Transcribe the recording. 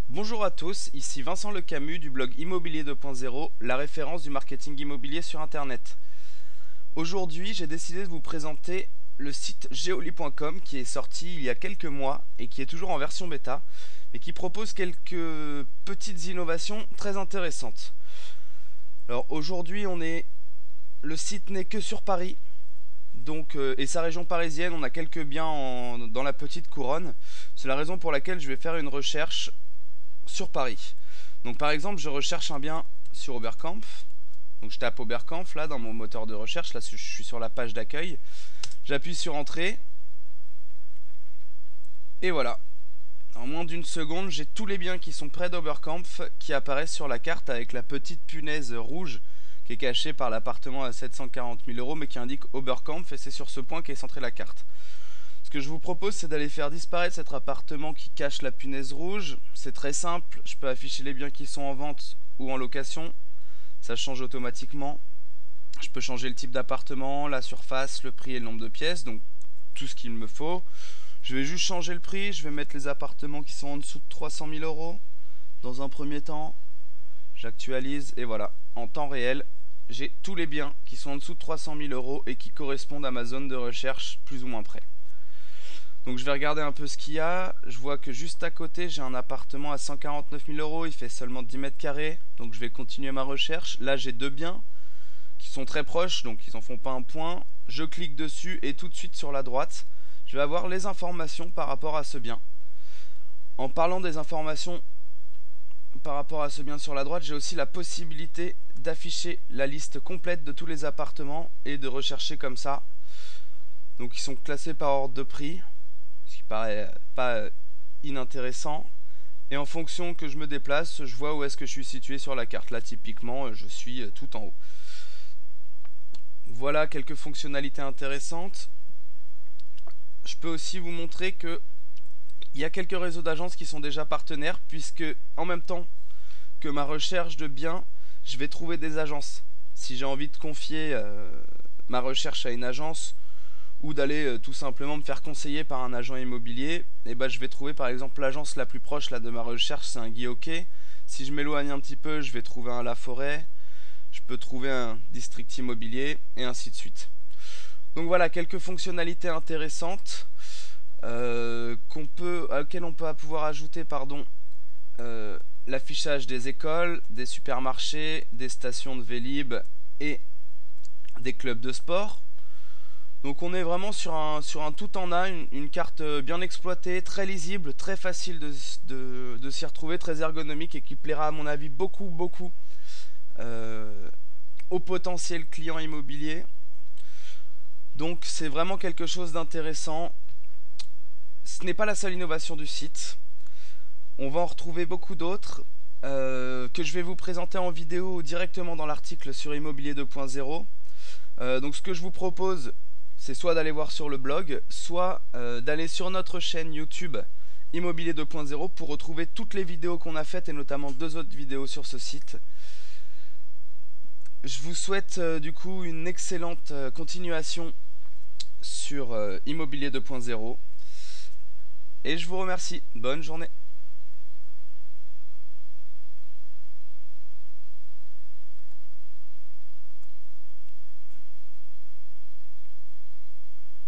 Bonjour à tous, ici Vincent Le Camus du blog Immobilier 2.0, la référence du marketing immobilier sur internet. Aujourd'hui, j'ai décidé de vous présenter le site geoli.com qui est sorti il y a quelques mois et qui est toujours en version bêta, mais qui propose quelques petites innovations très intéressantes. Alors aujourd'hui, le site n'est que sur Paris, donc et sa région parisienne, on a quelques biens dans la petite couronne. C'est la raison pour laquelle je vais faire une recherche sur Paris. Donc par exemple, je recherche un bien sur Oberkampf. Donc je tape Oberkampf là dans mon moteur de recherche. Là, je suis sur la page d'accueil. J'appuie sur Entrée. Et voilà. En moins d'une seconde, j'ai tous les biens qui sont près d'Oberkampf qui apparaissent sur la carte avec la petite punaise rouge qui est cachée par l'appartement à 740 000 euros mais qui indique Oberkampf, et c'est sur ce point qu'est centrée la carte. Ce que je vous propose, c'est d'aller faire disparaître cet appartement qui cache la punaise rouge. C'est très simple, je peux afficher les biens qui sont en vente ou en location. Ça change automatiquement. Je peux changer le type d'appartement, la surface, le prix et le nombre de pièces, donc tout ce qu'il me faut. Je vais juste changer le prix, je vais mettre les appartements qui sont en dessous de 300 000 euros dans un premier temps. J'actualise et voilà, en temps réel, j'ai tous les biens qui sont en dessous de 300 000 euros et qui correspondent à ma zone de recherche plus ou moins près. Donc je vais regarder un peu ce qu'il y a. Je vois que juste à côté, j'ai un appartement à 149 000 euros. Il fait seulement 10 mètres carrés. Donc je vais continuer ma recherche. Là, j'ai deux biens qui sont très proches, donc ils en font pas un point. Je clique dessus et tout de suite sur la droite, je vais avoir les informations par rapport à ce bien. En parlant des informations par rapport à ce bien sur la droite, j'ai aussi la possibilité d'afficher la liste complète de tous les appartements et de rechercher comme ça. Donc ils sont classés par ordre de prix, ce qui paraît pas inintéressant, et en fonction que je me déplace, je vois où est-ce que je suis situé sur la carte. Là typiquement, je suis tout en haut. Voilà quelques fonctionnalités intéressantes. Je peux aussi vous montrer que il y a quelques réseaux d'agences qui sont déjà partenaires, puisque en même temps que ma recherche de biens, je vais trouver des agences. Si j'ai envie de confier ma recherche à une agence, ou d'aller tout simplement me faire conseiller par un agent immobilier, et ben je vais trouver par exemple l'agence la plus proche là de ma recherche, c'est un Guy Hockey. Si je m'éloigne un petit peu, je vais trouver un La Forêt, je peux trouver un District Immobilier et ainsi de suite. Donc voilà quelques fonctionnalités intéressantes auxquelles on peut pouvoir ajouter l'affichage des écoles, des supermarchés, des stations de Vélib et des clubs de sport. Donc on est vraiment sur un tout en un, une carte bien exploitée, très lisible, très facile de s'y retrouver, très ergonomique et qui plaira à mon avis beaucoup aux potentiels clients immobiliers. Donc c'est vraiment quelque chose d'intéressant. Ce n'est pas la seule innovation du site. On va en retrouver beaucoup d'autres que je vais vous présenter en vidéo ou directement dans l'article sur Immobilier 2.0. Donc ce que je vous propose, c'est soit d'aller voir sur le blog, soit d'aller sur notre chaîne YouTube Immobilier 2.0 pour retrouver toutes les vidéos qu'on a faites et notamment deux autres vidéos sur ce site. Je vous souhaite du coup une excellente continuation sur Immobilier 2.0 et je vous remercie. Bonne journée.